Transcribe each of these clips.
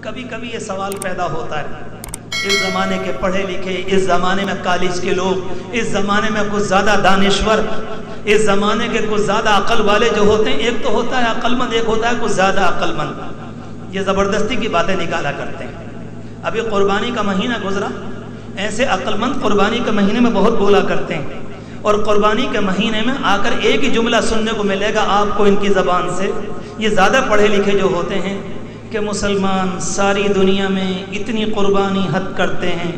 کبھی کبھی یہ سوال پیدا ہوتا ہے، اس زمانے کے پڑھے لکھے، اس زمانے میں کالج کے لوگ، اس زمانے میں کچھ زیادہ دانشور، اس زمانے کے کچھ زیادہ عقل والے جو ہوتے ہیں، ایک تو ہوتا ہے عقل مند، ایک ہوتا ہے کچھ زیادہ عقل مند، یہ زبردستی کی باتیں نکالا کرتے ہیں۔ ابھی قربانی کا مہینہ گزرا، ایسے عقل مند قربانی کے مہینے میں بہت بولا کرتے ہیں، اور قربانی کے مہینے میں آ کر ایک ہی جملہ سننے کو ملے گا آپ کو ان کی زبان سے۔ یہ زیادہ پڑھے لکھے جو ہوتے ہیں کہ مسلمان ساری دنیا میں اتنی قربانی حد کرتے ہیں،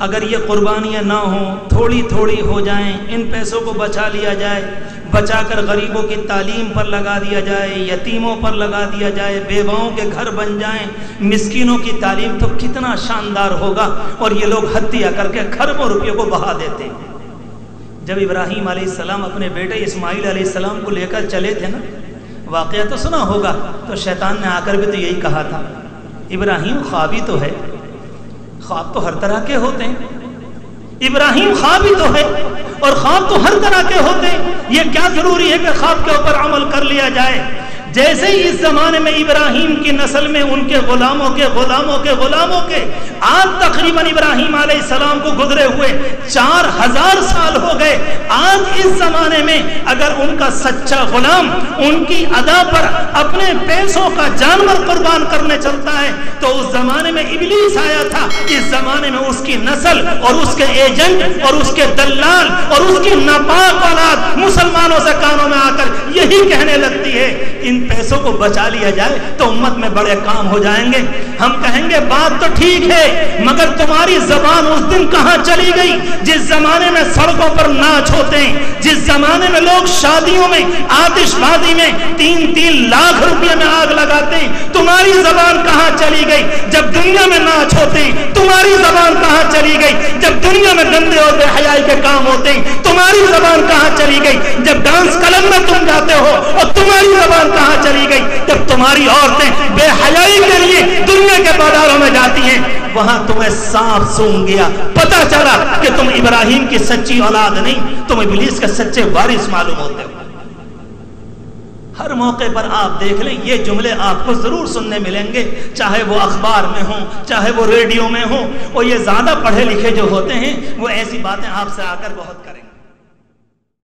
اگر یہ قربانیاں نہ ہوں، تھوڑی تھوڑی ہو جائیں، ان پیسوں کو بچا لیا جائے، بچا کر غریبوں کی تعلیم پر لگا دیا جائے، یتیموں پر لگا دیا جائے، بیواؤں کے گھر بن جائیں، مسکینوں کی تعلیم، تو کتنا شاندار ہوگا۔ اور یہ لوگ ہتھیہ کر کے کھربوں روپیوں کو بہا دیتے ہیں۔ جب ابراہیم علیہ السلام اپنے بیٹے اسماعیل علیہ السلام کو لے کر چلے تھے نا، واقعہ تو سنا ہوگا، تو شیطان نے آ کر بھی تو یہی کہا تھا، ابراہیم خواب ہی تو ہے، خواب تو ہر طرح کے ہوتے ہیں، ابراہیم خواب ہی تو ہے، اور خواب تو ہر طرح کے ہوتے ہیں، یہ کیا ضروری ہے کہ خواب کے اوپر عمل کر لیا جائے۔ جیسے ہی اس زمانے میں ابراہیم کی نسل میں ان کے غلاموں کے آج تقریباً ابراہیم علیہ السلام کو گزرے ہوئے 4000 سال ہو گئے، آج اس زمانے میں اگر ان کا سچا غلام ان کی ادا پر اپنے پیسوں کا جانور قربان کرنے چلتا ہے، تو اس زمانے میں ابلیس آیا تھا، اس زمانے میں اس کی نسل اور اس کے ایجنٹ اور اس کے دلال اور اس کی ناپاک اولاد مسلمانوں سے کانوں میں آ کر یہی کہنے لگتی ہے، ان پیسوں کو بچا لیا جائے تو امت میں بڑے کام ہو جائیں گے۔ ہم کہیں گے بات تو ٹھیک ہے، مگر تمہاری زبان اس دن کہاں چلی گئی جس زمانے میں سڑکوں پر ناچ ہوتے ہیں، جس زمانے میں لوگ شادیوں میں آتش بازی میں 3-3 لاکھ روپے میں آگ لگاتے ہیں، تمہاری زبان کہاں چلی گئی جب دنیا میں ناچ ہوتے ہیں؟ تمہاری زبان کہاں چلی گئی جب دنیا میں گندے اور بے حیائی کے کام ہوتے ہیں؟ تمہاری زبان کہاں چلی گئی جب ڈانس کلب میں تم جاتے ہو؟ اور تمہاری زبان کہاں چلی گئی جب تمہاری عورتیں بے حیائی کے لیے دنیا کے بازاروں میں جاتی ہیں؟ وہاں تمہیں صاف سونگ گیا، پتہ چلا کہ تم ابراہیم کی سچی اولاد نہیں، تم ابلیس کے سچے وارث معلوم ہوتے ہو۔ ہر موقع پر آپ دیکھ لیں، یہ جملے آپ کو ضرور سننے ملیں گے، چاہے وہ اخبار میں ہوں، چاہے وہ ریڈیو میں ہوں، اور یہ زیادہ پڑھے لکھے جو ہوتے ہیں وہ ایسی باتیں آپ سے آ کر بہت کریں۔